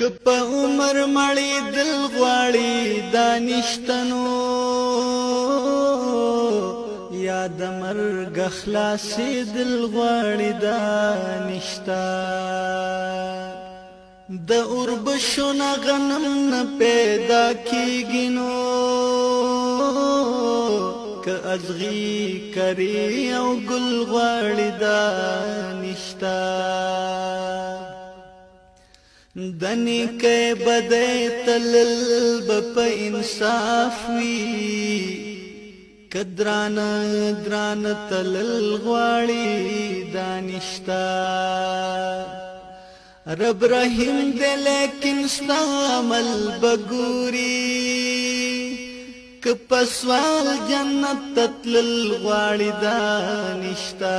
کپ عمر مړی دل غواړي دانشتنو یا د مرګ خلاصې دل غواړي دانشتا د اوربشو نه غنم نه پیدا کیږي نو که ازغي کری او ګل غواړي دانشتا دنی که بدای تلل بپ انصاف وی کدران دران تلل غواړي دانشتا رب رحیم دې لیکن ستا عمل بګوري کپسوال جنت تلل غواړي دانشتا